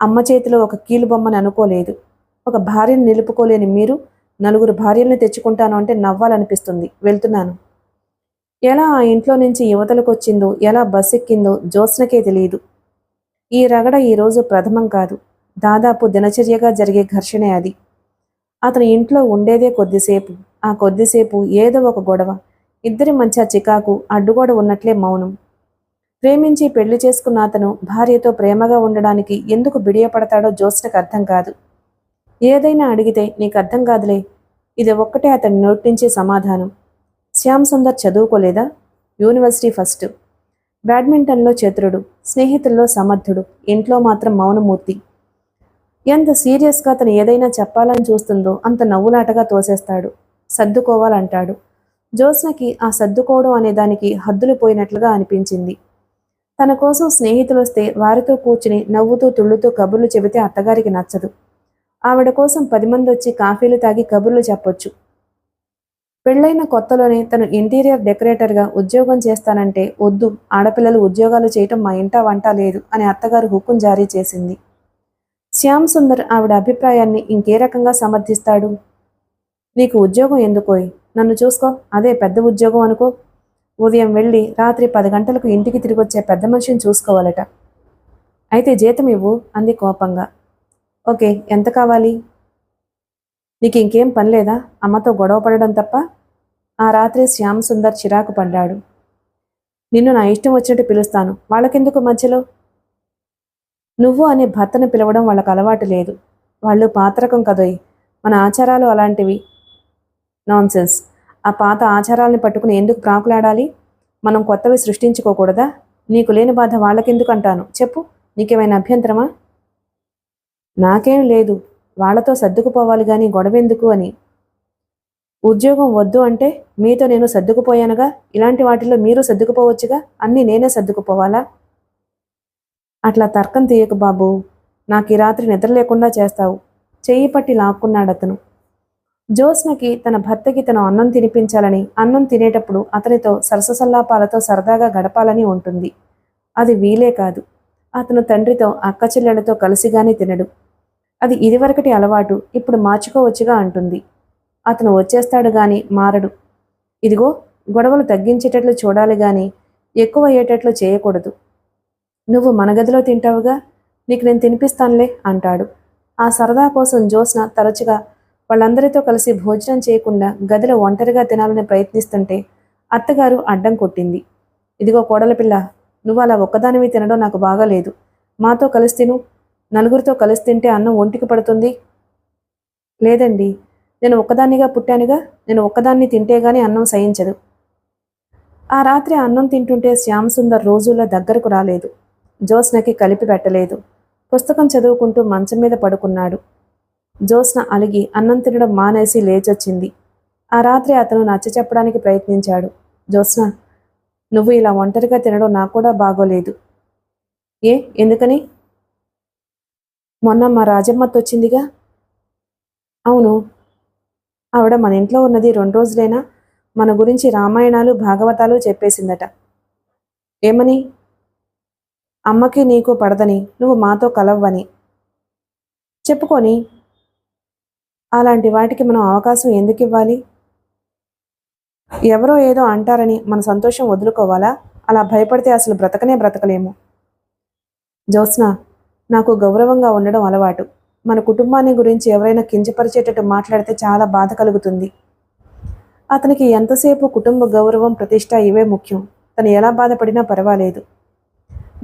అమ్మ చేతిలో ఒక కీలుబొమ్మని అనుకోలేదు. ఒక భార్యను నిలుపుకోలేని మీరు నలుగురు భార్యల్ని తెచ్చుకుంటాను అంటే నవ్వాలనిపిస్తుంది. వెళ్తున్నాను. ఎలా ఆ ఇంట్లో నుంచి యువతలకు వచ్చిందో, ఎలా బస్ ఎక్కిందో జ్యోత్స్నకే తెలియదు. ఈ రగడ ఈరోజు ప్రథమం కాదు. దాదాపు దినచర్యగా జరిగే ఘర్షణే అది. అతని ఇంట్లో ఉండేదే కొద్దిసేపు. ఆ కొద్దిసేపు ఏదో ఒక గొడవ. ఇద్దరి మధ్య చికాకు, అడ్డుగోడ ఉన్నట్లే మౌనం. ప్రేమించి పెళ్లి చేసుకున్న అతను భార్యతో ప్రేమగా ఉండడానికి ఎందుకు బిడియపడతాడో జ్యోత్స్నకు అర్థం కాదు. ఏదైనా అడిగితే నీకు అర్థం కాదులే, ఇది ఒక్కటే అతని నోటి నుంచి సమాధానం. శ్యామ్ సుందర్ చదువుకోలేదా? University first. బ్యాడ్మింటన్లో చతురుడు, స్నేహితుల్లో సమర్థుడు, ఇంట్లో మాత్రం మౌనమూర్తి. ఎంత సీరియస్గా అతను ఏదైనా చెప్పాలని చూస్తుందో అంత నవ్వులాటగా తోసేస్తాడు. సర్దుకోవాలంటాడు. జ్యోత్స్నకి ఆ సర్దుకోవడం అనే దానికి హద్దులు పోయినట్లుగా అనిపించింది. తన కోసం స్నేహితులు వస్తే వారితో కూర్చుని నవ్వుతూ తుళ్ళుతూ కబుర్లు చెబితే అత్తగారికి నచ్చదు. ఆవిడ కోసం 10 మంది వచ్చి కాఫీలు తాగి కబుర్లు చెప్పొచ్చు. పెళ్లైన కొత్తలోనే తను ఇంటీరియర్ డెకరేటర్గా ఉద్యోగం చేస్తానంటే వద్దు, ఆడపిల్లలు ఉద్యోగాలు చేయటం మా ఇంట వంట లేదు అని అత్తగారు హుకుం జారీ చేసింది. శ్యామ్ సుందర్ ఆవిడ అభిప్రాయాన్ని ఇంకే రకంగా సమర్థిస్తాడు? నీకు ఉద్యోగం ఎందుకోయ్? నన్ను చూసుకో, అదే పెద్ద ఉద్యోగం అనుకో. ఉదయం వెళ్ళి రాత్రి 10 గంటలకు ఇంటికి తిరిగొచ్చే పెద్ద మనిషిని చూసుకోవాలట. అయితే జీతం ఇవ్వు అంది కోపంగా. ఓకే, ఎంత కావాలి? నీకు ఇంకేం పని లేదా? అమ్మతో గొడవ పడడం తప్ప? ఆ రాత్రి శ్యామ్ సుందర్ చిరాకు పడ్డాడు. నిన్ను నా ఇష్టం వచ్చినట్టు పిలుస్తాను, వాళ్ళకెందుకు మధ్యలో? నువ్వు అనే భర్తను పిలవడం వాళ్ళకు అలవాటు లేదు. వాళ్ళు పాతరకం కదోయ్, మన ఆచారాలు అలాంటివి. నాన్సెన్స్. ఆ పాత ఆచారాల్ని పట్టుకుని ఎందుకు ప్రాకులాడాలి? మనం కొత్తవి సృష్టించుకోకూడదా? నీకు లేని బాధ వాళ్ళకెందుకు అంటాను. చెప్పు, నీకేమైనా అభ్యంతరమా? నాకేం లేదు, వాళ్లతో సర్దుకుపోవాలి గాని గొడవెందుకు అని. ఉద్యోగం వద్దు అంటే మీతో నేను సర్దుకుపోయానుగా, ఇలాంటి వాటిల్లో మీరు సర్దుకుపోవచ్చుగా, అన్నీ నేనే సర్దుకుపోవాలా? అట్లా తర్కం తీయకు బాబు, నాకు ఈ రాత్రి నిద్ర లేకుండా చేస్తావు. చెయ్యి పట్టి లాక్కున్నాడతను. జ్యోత్స్నకి తన భర్తకి తను అన్నం తినిపించాలని, అన్నం తినేటప్పుడు అతనితో సరససల్లాపాలతో సరదాగా గడపాలని ఉంటుంది. అది వీలే కాదు. అతను తండ్రితో అక్క చెల్లెలతో కలిసిగానే తినడు. అది ఇదివరకటి అలవాటు, ఇప్పుడు మార్చుకోవచ్చుగా అంటుంది. అతను వచ్చేస్తాడు గాని మారడు. ఇదిగో, గొడవలు తగ్గించేటట్లు చూడాలి గాని ఎక్కువ అయ్యేటట్లు చేయకూడదు. నువ్వు మన గదిలో తింటావుగా, నీకు నేను తినిపిస్తానులే అంటాడు. ఆ సరదా కోసం జ్యోత్స్న తరచుగా వాళ్ళందరితో కలిసి భోజనం చేయకుండా గదిలో ఒంటరిగా తినాలని ప్రయత్నిస్తుంటే అత్తగారు అడ్డం కొట్టింది. ఇదిగో కోడల పిల్ల, నువ్వు అలా ఒక్కదానివి తినడం నాకు బాగాలేదు. మాతో కలిసి తిను. నలుగురితో కలిసి తింటే అన్నం ఒంటికి పడుతుంది. లేదండి, నేను ఒక్కదాన్నిగా పుట్టానుగా, నేను ఒక్కదాన్ని తింటే గాని అన్నం సహించదు. ఆ రాత్రి అన్నం తింటుంటే శ్యామ్ సుందర్ రోజుల్లో దగ్గరకు రాలేదు. జ్యోత్స్నకి కలిపి పెట్టలేదు. పుస్తకం చదువుకుంటూ మంచం మీద పడుకున్నాడు. జ్యోత్స్న అలిగి అన్నం తినడం మానేసి లేచొచ్చింది. ఆ రాత్రి అతను నచ్చ చెప్పడానికి ప్రయత్నించాడు. జ్యోత్స్న, నువ్వు ఇలా ఒంటరిగా తినడం నాకు కూడా బాగోలేదు. ఏ, ఎందుకని? మొన్న మా రాజమ్మతో వచ్చిందిగా. అవును. ఆవిడ మన ఇంట్లో ఉన్నది 2 రోజులైనా మన గురించి రామాయణాలు భాగవతాలు చెప్పేసిందట. ఏమని? అమ్మకి నీకు పడదని, నువ్వు మాతో కలవ్వని. చెప్పుకొని అలాంటి వాటికి మనం అవకాశం ఎందుకు ఇవ్వాలి? ఎవరో ఏదో అంటారని మన సంతోషం వదులుకోవాలా? అలా భయపడితే అసలు బ్రతకనే బ్రతకలేము. జ్యోత్స్న, నాకు గౌరవంగా ఉండడం అలవాటు. మన కుటుంబాన్ని గురించి ఎవరైనా కించపరిచేటట్టు మాట్లాడితే చాలా బాధ కలుగుతుంది. అతనికి ఎంతసేపు కుటుంబ గౌరవం, ప్రతిష్ట ఇవే ముఖ్యం. తను ఎలా బాధపడినా పర్వాలేదు.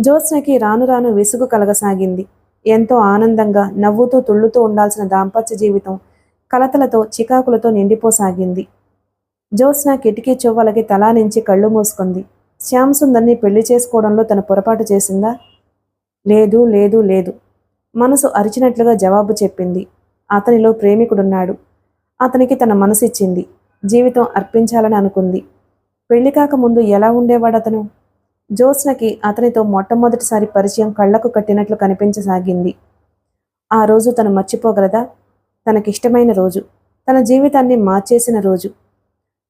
జ్యోత్స్నకి రాను రాను విసుగు కలగసాగింది. ఎంతో ఆనందంగా నవ్వుతూ తుళ్ళుతూ ఉండాల్సిన దాంపత్య జీవితం కలతలతో చికాకులతో నిండిపోసాగింది. జ్యోత్స్న కిటికీ చువ్వలకి తలా నుంచి కళ్ళు మూసుకుంది. శ్యామ్ సుందర్ని పెళ్లి చేసుకోవడంలో తను పొరపాటు చేసిందా? లేదు లేదు లేదు. మనసు అరిచినట్లుగా జవాబు చెప్పింది. అతనిలో ప్రేమికుడున్నాడు. అతనికి తన మనసిచ్చింది. జీవితం అర్పించాలని అనుకుంది. పెళ్లి కాకముందు ఎలా ఉండేవాడతను? జ్యోత్స్నకి అతనితో మొట్టమొదటిసారి పరిచయం కళ్లకు కట్టినట్లు కనిపించసాగింది. ఆ రోజు తను మర్చిపోగలదా? తనకిష్టమైన రోజు, తన జీవితాన్ని మార్చేసిన రోజు.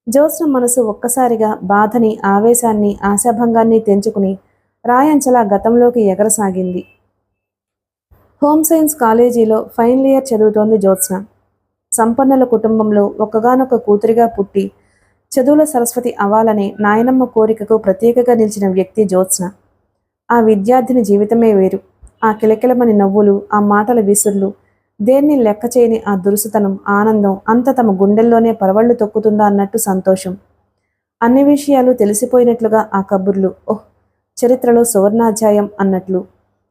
జ్యోత్స్న మనసు ఒక్కసారిగా బాధని, ఆవేశాన్ని, ఆశాభంగాన్ని తెంచుకుని రాయంచలా గతంలోకి ఎగరసాగింది. హోమ్ సైన్స్ కాలేజీలో ఫైనల్ ఇయర్ చదువుతోంది జ్యోత్స్న. సంపన్నుల కుటుంబంలో ఒక్కగానొక్క కూతురిగా పుట్టి చదువుల సరస్వతి అవ్వాలనే నాయనమ్మ కోరికకు ప్రత్యేకగా నిలిచిన వ్యక్తి జ్యోత్స్న. ఆ విద్యార్థిని జీవితమే వేరు. ఆ కిలకిలమని నవ్వులు, ఆ మాటల విసుర్లు, దేన్ని లెక్క చేయని ఆ దురుసుతనం, ఆనందం అంత తమ గుండెల్లోనే పరవళ్లు తొక్కుతుందా అన్నట్టు సంతోషం. అన్ని విషయాలు తెలిసిపోయినట్లుగా ఆ కబుర్లు, ఓహ్, చరిత్రలో సువర్ణాధ్యాయం అన్నట్లు.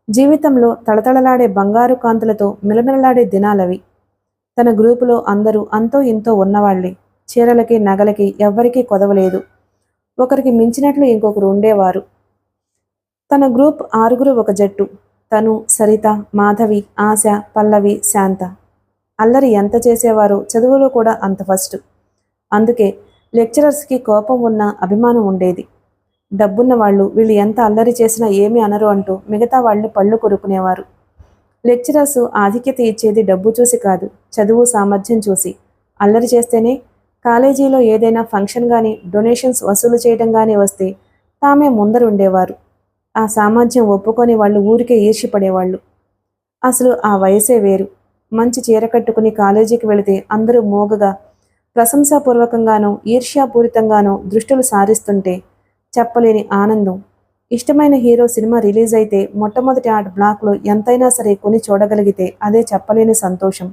జీవితంలో తళతళలాడే బంగారు కాంతులతో మిలమిలలాడే దినాలవి. తన గ్రూపులో అందరూ అంతో ఇంతో ఉన్నవాళ్లే. చీరలకి, నగలకి ఎవ్వరికీ కొదవలేదు. ఒకరికి మించినట్లు ఇంకొకరు ఉండేవారు. తన గ్రూప్ 6 ఒక జట్టు. తను, సరిత, మాధవి, ఆశ, పల్లవి, శాంత. అల్లరి ఎంత చేసేవారో చదువులో కూడా అంత ఫస్ట్. అందుకే లెక్చరర్స్కి కోపం ఉన్న అభిమానం ఉండేది. డబ్బున్న వాళ్ళు వీళ్ళు ఎంత అల్లరి చేసినా ఏమీ అనరు అంటూ మిగతా వాళ్ళు పళ్ళు కొరుకునేవారు. లెక్చరర్స్ ఆధిక్యత ఇచ్చేది డబ్బు చూసి కాదు, చదువు సామర్థ్యం చూసి. అల్లరి చేస్తేనే కాలేజీలో ఏదైనా ఫంక్షన్ కానీ డొనేషన్స్ వసూలు చేయడం కానీ వస్తే తామే ముందరుండేవారు. ఆ సామర్థ్యం ఒప్పుకొని వాళ్ళు ఊరికే ఈర్ష్యపడేవాళ్ళు. అసలు ఆ వయసే వేరు. మంచి చీర కట్టుకుని కాలేజీకి వెళితే అందరూ మోగగా ప్రశంసాపూర్వకంగానో ఈర్ష్యాపూరితంగానో దృష్టిలు సారిస్తుంటే చెప్పలేని ఆనందం. ఇష్టమైన హీరో సినిమా రిలీజ్ అయితే మొట్టమొదటి ఆట బ్లాక్లో ఎంతైనా సరే కొని చూడగలిగితే అదే చెప్పలేని సంతోషం.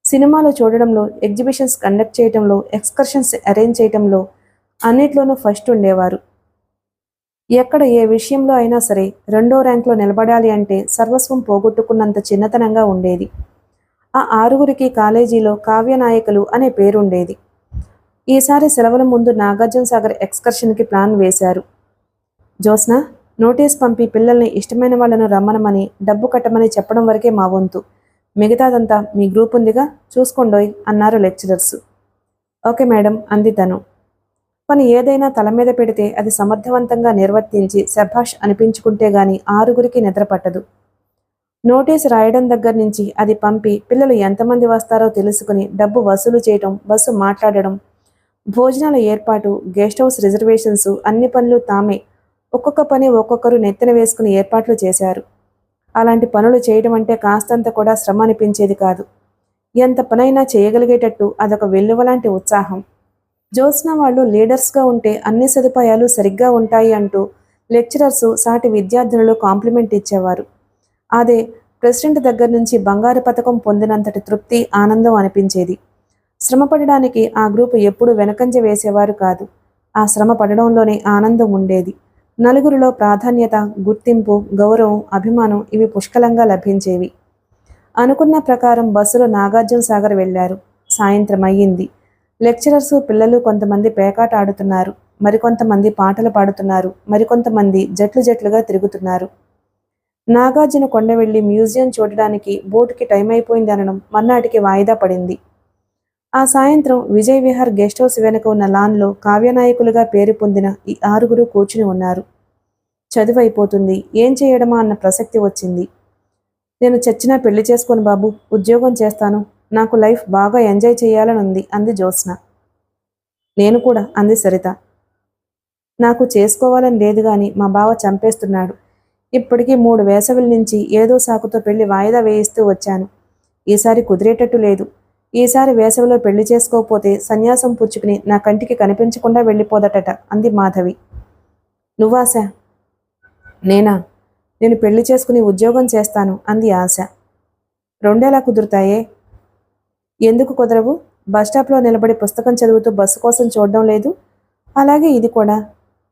సినిమాలు చూడడంలో, ఎగ్జిబిషన్స్ కండక్ట్ చేయడంలో, ఎక్స్కర్షన్స్ అరేంజ్ చేయడంలో అన్నిట్లోనూ ఫస్ట్ ఉండేవారు. ఎక్కడ ఏ విషయంలో అయినా సరే రెండో ర్యాంక్లో నిలబడాలి అంటే సర్వస్వం పోగొట్టుకున్నంత చిన్నతనంగా ఉండేది. ఆ 6 కాలేజీలో కావ్యనాయకులు అనే పేరుండేది. ఈసారి సెలవుల ముందు నాగార్జున సాగర్ ఎక్స్కర్షన్కి ప్లాన్ వేశారు. జ్యోత్స్న, నోటీస్ పంపి పిల్లల్ని ఇష్టమైన వాళ్ళను రమ్మనమని, డబ్బు కట్టమని చెప్పడం వరకే మా వంతు. మిగతాదంతా మీ గ్రూప్ ఉందిగా, చూసుకోండోయ్ అన్నారు లెక్చరర్స్. ఓకే మేడం అంది తను. పని ఏదైనా తల మీద పెడితే అది సమర్థవంతంగా నిర్వర్తించి శభాష్ అనిపించుకుంటే గాని 6 నిద్ర పట్టదు. నోటీసు రాయడం దగ్గర నుంచి అది పంపి పిల్లలు ఎంతమంది వస్తారో తెలుసుకుని డబ్బు వసూలు చేయటం, బస్సు మాట్లాడడం, భోజనాల ఏర్పాటు, గెస్ట్ హౌస్ రిజర్వేషన్స్ అన్ని పనులు తామే. ఒక్కొక్క పని ఒక్కొక్కరు నెత్తిన వేసుకుని ఏర్పాట్లు చేశారు. అలాంటి పనులు చేయడం అంటే కాస్తంత కూడా శ్రమ అనిపించేది కాదు. ఎంత పనైనా చేయగలిగేటట్టు అదొక వెల్లువలాంటి ఉత్సాహం. జ్యోత్స్న వాళ్ళు లీడర్స్గా ఉంటే అన్ని సదుపాయాలు సరిగ్గా ఉంటాయి అంటూ లెక్చరర్సు సాటి విద్యార్థినులు కాంప్లిమెంట్ ఇచ్చేవారు. అదే ప్రెసిడెంట్ దగ్గర నుంచి బంగారు పథకం పొందినంతటి తృప్తి, ఆనందం అనిపించేది. శ్రమ పడడానికి ఆ గ్రూపు ఎప్పుడూ వెనకంజ వేసేవారు కాదు. ఆ శ్రమ పడడంలోనే ఆనందం ఉండేది. నలుగురిలో ప్రాధాన్యత, గుర్తింపు, గౌరవం, అభిమానం ఇవి పుష్కలంగా లభించేవి. అనుకున్న ప్రకారం బస్సులో నాగార్జున సాగర్ వెళ్లారు. సాయంత్రం అయ్యింది. లెక్చరర్సు, పిల్లలు కొంతమంది పేకాట ఆడుతున్నారు, మరికొంతమంది పాటలు పాడుతున్నారు, మరికొంతమంది జట్లు జట్లుగా తిరుగుతున్నారు. నాగార్జున కొండ వెళ్లి మ్యూజియం చూడడానికి బోటుకి టైం అయిపోయింది అనడం మర్నాటికి వాయిదా పడింది. ఆ సాయంత్రం విజయ్ విహార్ గెస్ట్ హౌస్ వెనుక ఉన్న లాన్లో కావ్యనాయకులుగా పేరు పొందిన ఈ 6 కూర్చుని ఉన్నారు. చదువు అయిపోతుంది, ఏం చేయడమా అన్న ప్రసక్తి వచ్చింది. నేను చచ్చినా పెళ్లి చేసుకోను బాబు, ఉద్యోగం చేస్తాను. నాకు లైఫ్ బాగా ఎంజాయ్ చేయాలని ఉంది అంది జ్యోత్స్న. నేను కూడా అంది సరిత. నాకు చేసుకోవాలని లేదు గాని మా బావ చంపేస్తున్నాడు. ఇప్పటికీ 3 వేసవిల నుంచి ఏదో సాకుతో పెళ్లి వాయిదా వేయిస్తూ వచ్చాను. ఈసారి కుదిరేటట్టు లేదు. ఈసారి వేసవిలో పెళ్లి చేసుకోకపోతే సన్యాసం పుచ్చుకుని నా కంటికి కనిపించకుండా వెళ్ళిపోదటట అంది మాధవి. నువ్వాశ? నేనా? నేను పెళ్లి చేసుకుని ఉద్యోగం చేస్తాను అంది ఆశ. రెండేలా కుదురుతాయే? ఎందుకు కుదరవు? బస్టాప్లో నిలబడి పుస్తకం చదువుతూ బస్సు కోసం చూడడం లేదు. అలాగే ఇది కూడా.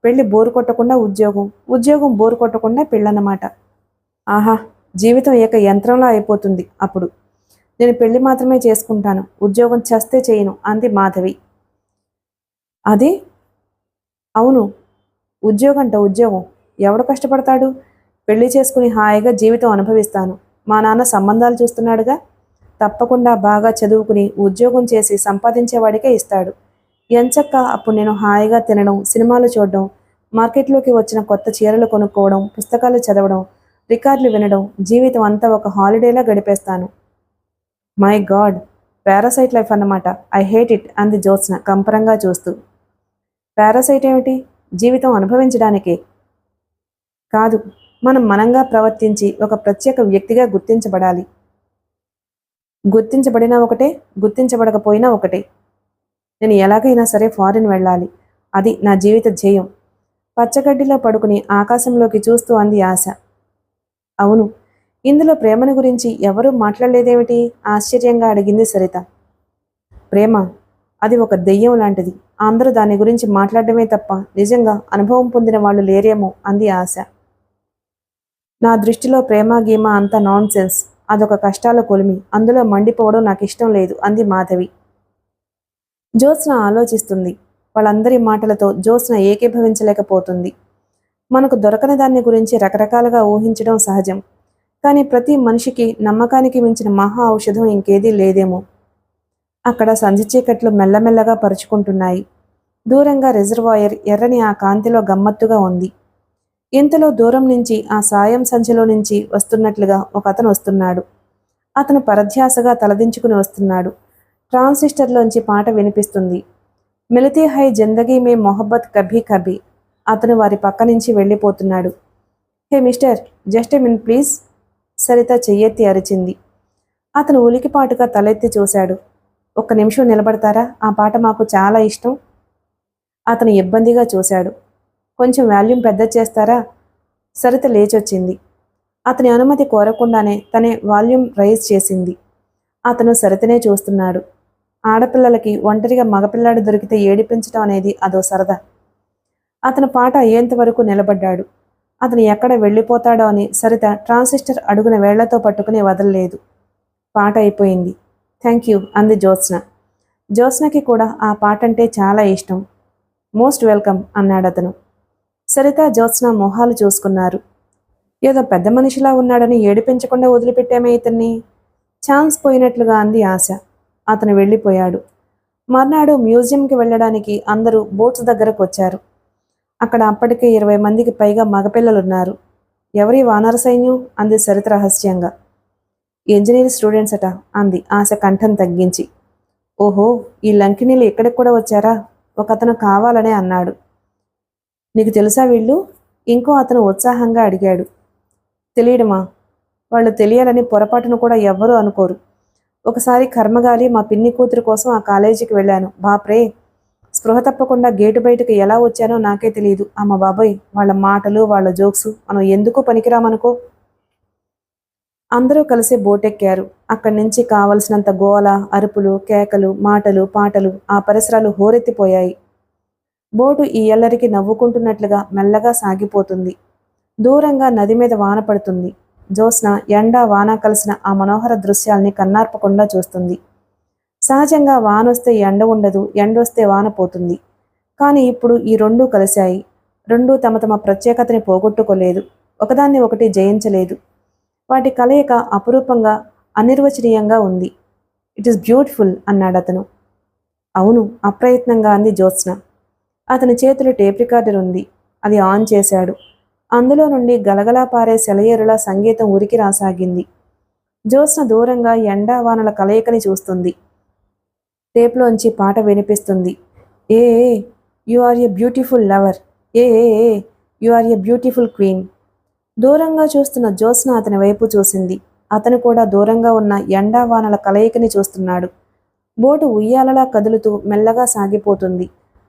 పెళ్లి బోరు కొట్టకుండా ఉద్యోగం, ఉద్యోగం బోరు కొట్టకుండా పెళ్ళన్నమాట. ఆహా, జీవితం ఏక యంత్రంలా అయిపోతుంది అప్పుడు. నేను పెళ్లి మాత్రమే చేసుకుంటాను, ఉద్యోగం చస్తే చేయను అంది మాధవి. అది అవును, ఉద్యోగంట ఉద్యోగం. ఎవడు కష్టపడతాడు? పెళ్లి చేసుకుని హాయిగా జీవితం అనుభవిస్తాను. మా నాన్న సంబంధాలు చూస్తున్నాడుగా. తప్పకుండా బాగా చదువుకుని ఉద్యోగం చేసి సంపాదించేవాడికే ఇస్తాడు. ఎంచక్క అప్పుడు నేను హాయిగా తినడం, సినిమాలు చూడడం, మార్కెట్లోకి వచ్చిన కొత్త చీరలు కొనుక్కోవడం, పుస్తకాలు చదవడం, రికార్డులు వినడం, జీవితం అంతా ఒక హాలిడేలా గడిపేస్తాను. మై గాడ్, పారాసైట్ లైఫ్ అన్నమాట. ఐ హేట్ ఇట్ అంది జ్యోత్స్న కంపరంగా చూస్తూ. పారాసైట్ ఏమిటి? జీవితం అనుభవించడానికే. కాదు, మనం మనంగా ప్రవర్తించి ఒక ప్రత్యేక వ్యక్తిగా గుర్తించబడాలి. గుర్తించబడినా ఒకటే, గుర్తించబడకపోయినా ఒకటే. నేను ఎలాగైనా సరే ఫారిన్ వెళ్ళాలి. అది నా జీవిత ధ్యేయం. పచ్చగడ్డిలో పడుకుని ఆకాశంలోకి చూస్తూ అంది ఆశ. అవును, ఇందులో ప్రేమను గురించి ఎవరూ మాట్లాడలేదేమిటి? ఆశ్చర్యంగా అడిగింది సరిత. ప్రేమ, అది ఒక దెయ్యం లాంటిది. అందరూ దాని గురించి మాట్లాడటమే తప్ప నిజంగా అనుభవం పొందిన వాళ్ళు లేరేమో అంది ఆశ. నా దృష్టిలో ప్రేమ గీమ అంతా నాన్ సెన్స్. అదొక కష్టాల కొలిమి. అందులో మండిపోవడం నాకు ఇష్టం లేదు అంది మాధవి. జ్యోత్స్న ఆలోచిస్తుంది. వాళ్ళందరి మాటలతో జ్యోత్స్న ఏకీభవించలేకపోతుంది. మనకు దొరకని దాన్ని గురించి రకరకాలుగా ఊహించడం సహజం. కానీ ప్రతి మనిషికి నమ్మకానికి మించిన మహా ఔషధం ఇంకేదీ లేదేమో. అక్కడ సంధ్య చీకట్లు మెల్లమెల్లగా పరుచుకుంటున్నాయి. దూరంగా రిజర్వాయర్ ఎర్రని ఆ కాంతిలో గమ్మత్తుగా ఉంది. ఇంతలో దూరం నుంచి ఆ సాయం సంచిలో నుంచి వస్తున్నట్లుగా ఒక అతను వస్తున్నాడు. అతను పరధ్యాసగా తలదించుకుని వస్తున్నాడు. ట్రాన్సిస్టర్లోంచి పాట వినిపిస్తుంది. మిలితే హై జిందగీ మే మొహబ్బత్ కభీ కభీ. అతను వారి పక్క నుంచి వెళ్ళిపోతున్నాడు. Hey mister, just a minute please. Sarita చెయ్యెత్తి అరిచింది. అతను ఉలికిపాటుగా తలెత్తి చూశాడు. ఒక్క నిమిషం నిలబడతారా? ఆ పాట మాకు చాలా ఇష్టం. అతను ఇబ్బందిగా చూశాడు. కొంచెం వాల్యూమ్ పెద్ద చేస్తారా? సరిత లేచొచ్చింది. అతని అనుమతి కోరకుండానే తనే వాల్యూమ్ రైజ్ చేసింది. అతను సరితనే చూస్తున్నాడు. ఆడపిల్లలకి ఒంటరిగా మగపిల్లాడు దొరికితే ఏడిపించడం అనేది అదో సరదా. అతను పాట అయ్యేంత వరకు నిలబడ్డాడు. అతను ఎక్కడ వెళ్ళిపోతాడో అని సరిత ట్రాన్సిస్టర్ అడుగున వేళ్లతో పట్టుకుని వదలలేదు. పాట అయిపోయింది. థ్యాంక్ యూ అంది జ్యోత్స్న. జ్యోత్స్నకి కూడా ఆ పాట అంటే చాలా ఇష్టం. మోస్ట్ వెల్కమ్ అన్నాడతను. సరిత జ్యోత్స్న మొహాలు చూసుకున్నారు. ఏదో పెద్ద మనిషిలా ఉన్నాడని ఏడిపించకుండా వదిలిపెట్టామే ఇతన్ని. ఛాన్స్ పోయినట్లుగా అంది ఆశ. అతను వెళ్ళిపోయాడు. మర్నాడు మ్యూజియంకి వెళ్ళడానికి అందరూ బోట్స్ దగ్గరకు వచ్చారు. అక్కడ అప్పటికే 20 మందికి పైగా మగపిల్లలున్నారు. ఎవరి వానర సైన్యం అంది సరిత రహస్యంగా. ఇంజనీర్ స్టూడెంట్స్ అట అంది ఆశ కంఠం తగ్గించి. ఓహో, ఈ లంకినీళ్ళు ఇక్కడికి కూడా వచ్చారా? ఒక అతను కావాలనే అన్నాడు. నీకు తెలుసా వీళ్ళు? ఇంకో అతను ఉత్సాహంగా అడిగాడు. తెలియడమా? వాళ్ళు తెలియాలని పొరపాటును కూడా ఎవ్వరూ అనుకోరు. ఒకసారి కర్మగాలి మా పిన్ని కూతురు కోసం ఆ కాలేజీకి వెళ్ళాను. బాప్రే, స్పృహ తప్పకుండా గేటు బయటకు ఎలా వచ్చానో నాకే తెలియదు. అమ్మ బాబోయ్, వాళ్ళ మాటలు వాళ్ళ జోక్స్ మనం ఎందుకు పనికిరామనుకో. అందరూ కలిసి బోటెక్కారు. అక్కడి నుంచి కావలసినంత గోల, అరుపులు, కేకలు, మాటలు, పాటలు, ఆ పరిసరాలు హోరెత్తిపోయాయి. బోటు ఈ ఎల్లరికి నవ్వుకుంటున్నట్లుగా మెల్లగా సాగిపోతుంది. దూరంగా నది మీద వాన పడుతుంది. జ్యోత్స్న ఎండ వాన కలిసిన ఆ మనోహర దృశ్యాల్ని కన్నార్పకుండా చూస్తుంది. సహజంగా వానొస్తే ఎండ ఉండదు, ఎండొస్తే వాన పోతుంది. కానీ ఇప్పుడు ఈ రెండూ కలిశాయి. రెండూ తమ తమ ప్రత్యేకతని పోగొట్టుకోలేదు. ఒకదాన్ని ఒకటి జయించలేదు. వాటి కలయిక అపురూపంగా, అనిర్వచనీయంగా ఉంది. ఇట్ ఈస్ బ్యూటిఫుల్ అన్నాడతను. అవును, అప్రయత్నంగా అంది జ్యోత్స్న. అతని చేతిలో టేప్ రికార్డర్ ఉంది. అది ఆన్ చేశాడు. అందులో నుండి గలగలా పారే సెలయేరులా సంగీతం ఉరికి రాసాగింది. జ్యోత్స్న దూరంగా ఎండా వానల కలయికని చూస్తుంది. టేప్లోంచి పాట వినిపిస్తుంది. A you are a beautiful lover. A you are a beautiful queen. దూరంగా చూస్తున్న జ్యోత్స్న అతని వైపు చూసింది. అతను కూడా దూరంగా ఉన్న ఎండా వానల కలయికని చూస్తున్నాడు. బోటు ఉయ్యాలలా కదులుతూ మెల్లగా సాగిపోతుంది.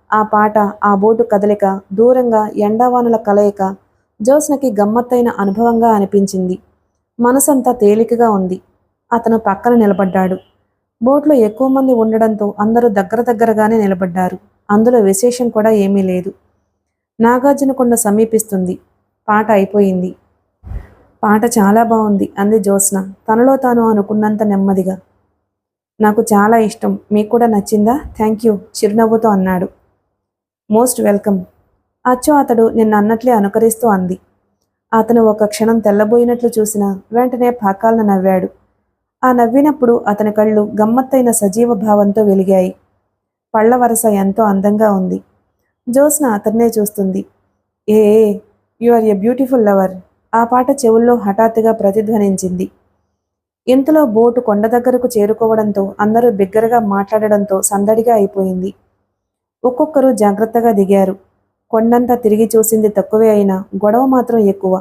ఆ పాట, ఆ బోటు కదలిక, దూరంగా ఎండావానుల కలయిక జ్యోత్స్నకి గమ్మత్తైన అనుభవంగా అనిపించింది. మనసంతా తేలికగా ఉంది. అతను పక్కన నిలబడ్డాడు. బోట్లో ఎక్కువ మంది ఉండడంతో అందరూ దగ్గర దగ్గరగానే నిలబడ్డారు. అందులో విశేషం కూడా ఏమీ లేదు. నాగార్జునకొండ సమీపిస్తుంది. పాట అయిపోయింది. పాట చాలా బాగుంది అంది జ్యోత్స్న తనలో తాను అనుకున్నంత నెమ్మదిగా. నాకు చాలా ఇష్టం. మీకు కూడా నచ్చిందా? థ్యాంక్ యూ చిరునవ్వుతో అన్నాడు. Most welcome. అచ్చో అతడు నిన్న అన్నట్లే అనుకరిస్తూ అంది. అతను ఒక క్షణం తెల్లబోయినట్లు చూసిన వెంటనే పాకాలను నవ్వాడు. ఆ నవ్వినప్పుడు అతని కళ్ళు గమ్మత్తైన సజీవ భావంతో వెలిగాయి. పళ్ల వరస ఎంతో అందంగా ఉంది. జ్యోత్స్న అతన్నే చూస్తుంది. A you are a beautiful lover. ఆ పాట చెవుల్లో హఠాత్తుగా ప్రతిధ్వనించింది. ఇంతలో బోటు కొండ దగ్గరకు చేరుకోవడంతో అందరూ బిగ్గరగా మాట్లాడడంతో సందడిగా అయిపోయింది. ఒక్కొక్కరు జాగ్రత్తగా దిగారు. కొండంతా తిరిగి చూసింది తక్కువే అయినా గొడవ మాత్రం ఎక్కువ.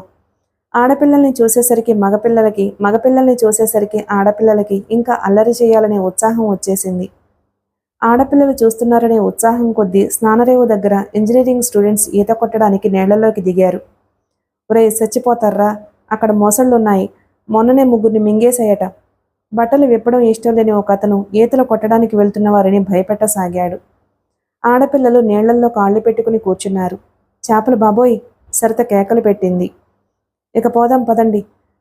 ఆడపిల్లల్ని చూసేసరికి మగపిల్లలకి, మగపిల్లల్ని చూసేసరికి ఆడపిల్లలకి ఇంకా అల్లరి చేయాలనే ఉత్సాహం వచ్చేసింది. ఆడపిల్లలు చూస్తున్నారనే ఉత్సాహం కొద్దీ స్నానరేవు దగ్గర ఇంజనీరింగ్ స్టూడెంట్స్ ఈత కొట్టడానికి నీళ్లలోకి దిగారు. ఒరేయ్ చచ్చిపోతారా, అక్కడ మొసళ్ళున్నాయి, మొన్ననే ముగ్గురిని మింగేశాయట. బట్టలు విప్పడం ఇష్టం లేని ఒక అతను ఈతలు కొట్టడానికి వెళ్తున్న వారిని భయపెట్టసాగాడు. ఆడపిల్లలు నీళ్లల్లో కాళ్ళు పెట్టుకుని కూర్చున్నారు. చేపలు బాబోయ్, సరిత కేకలు పెట్టింది. ఇక పోదాం పదండి.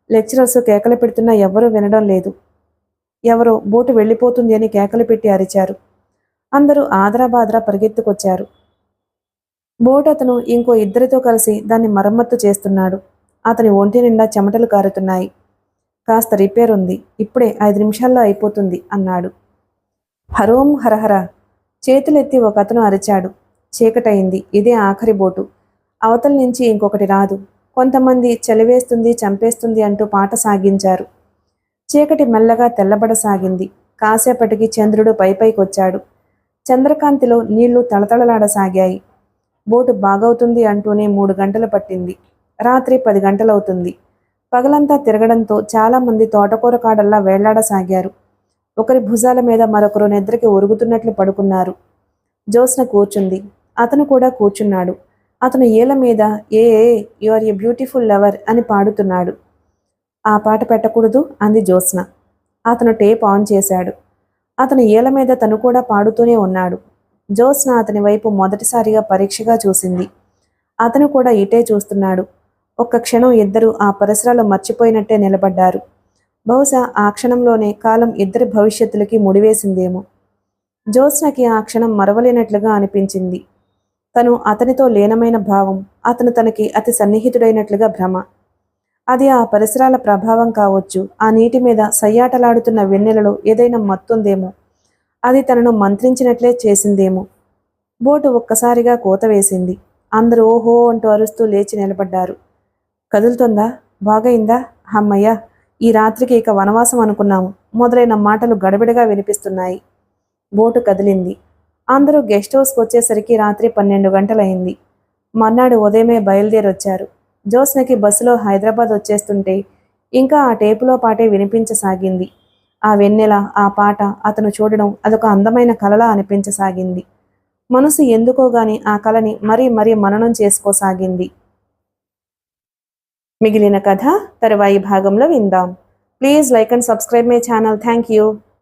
లెక్చరర్స్ కేకలు పెడుతున్నా ఎవ్వరూ వినడం లేదు. ఎవరో బోటు వెళ్ళిపోతుంది అని కేకలు పెట్టి అరిచారు. అందరూ ఆదరాబాదరా పరిగెత్తుకొచ్చారు. బోటు అతను ఇంకో ఇద్దరితో కలిసి దాన్ని మరమ్మత్తు చేస్తున్నాడు. అతని ఒంటి నిండా చెమటలు కారుతున్నాయి. కాస్త రిపేర్ ఉంది, ఇప్పుడే 5 నిమిషాల్లో అయిపోతుంది అన్నాడు. హరోం హరహర, చేతులెత్తి ఒక అతను అరిచాడు. చీకటయింది, ఇదే ఆఖరి బోటు, అవతల నుంచి ఇంకొకటి రాదు. కొంతమంది చలివేస్తుంది, చంపేస్తుంది అంటూ పాట సాగించారు. చీకటి మెల్లగా తెల్లబడసాగింది. కాసేపటికి చంద్రుడు పైకొచ్చాడు. చంద్రకాంతిలో నీళ్లు తళతళలాడసాగాయి. బోటు బాగవుతుంది అంటూనే 3 గంటలు పట్టింది. రాత్రి 10 గంటలవుతుంది. పగలంతా తిరగడంతో చాలామంది తోటకూర కాడల్లా వేళ్లాడసాగారు. ఒకరి భుజాల మీద మరొకరు నిద్రకి ఒరుగుతున్నట్లు పడుకున్నారు. జ్యోత్స్న కూర్చుంది. అతను కూడా కూర్చున్నాడు. అతను ఏల మీద a you are a beautiful lover అని పాడుతున్నాడు. ఆ పాట పెట్టకూడదు అంది జ్యోత్స్న. అతను టేప్ ఆన్ చేశాడు. అతను ఏల మీద తను కూడా పాడుతూనే ఉన్నాడు. జ్యోత్స్న అతని వైపు మొదటిసారిగా పరీక్షగా చూసింది. అతను కూడా ఇటే చూస్తున్నాడు. ఒక్క క్షణం ఇద్దరు ఆ పరిసరాలు మర్చిపోయినట్టే నిలబడ్డారు. బహుశా ఆ క్షణంలోనే కాలం ఇద్దరి భవిష్యత్తులకి ముడివేసిందేమో. జ్యోత్స్నకి ఆ క్షణం మరవలేనట్లుగా అనిపించింది. తను అతనితో లీనమైన భావం, అతను తనకి అతి సన్నిహితుడైనట్లుగా భ్రమ. అది ఆ పరిసరాల ప్రభావం కావచ్చు. ఆ నీటి మీద సయ్యాటలాడుతున్న వెన్నెలలో ఏదైనా మత్తుందేమో. అది తనను మంత్రించినట్లే చేసిందేమో. బోటు ఒక్కసారిగా కూత వేసింది. అందరూ ఓహో అంటూ అరుస్తూ లేచి నిలబడ్డారు. కదులుతుందా? బాగైందా? అమ్మయ్య, ఈ రాత్రికి ఇక వనవాసం అనుకున్నాము మొదలైన మాటలు గడబిడగా వినిపిస్తున్నాయి. బోటు కదిలింది. అందరూ గెస్ట్ హౌస్కి వచ్చేసరికి రాత్రి 12 గంటలయింది. మర్నాడు ఉదయమే బయలుదేరొచ్చారు. జ్యోత్స్నకి బస్సులో హైదరాబాద్ వచ్చేస్తుంటే ఇంకా ఆ టేపులో పాటే వినిపించసాగింది. ఆ వెన్నెల, ఆ పాట అతను చూడడం అదొక అందమైన కలలా అనిపించసాగింది. మనసు ఎందుకోగాని ఆ కలని మరీ మరీ మననం చేసుకోసాగింది. మిగిలిన కథ తరువాయి భాగంలో విందాం. Please like and subscribe my channel. Thank you.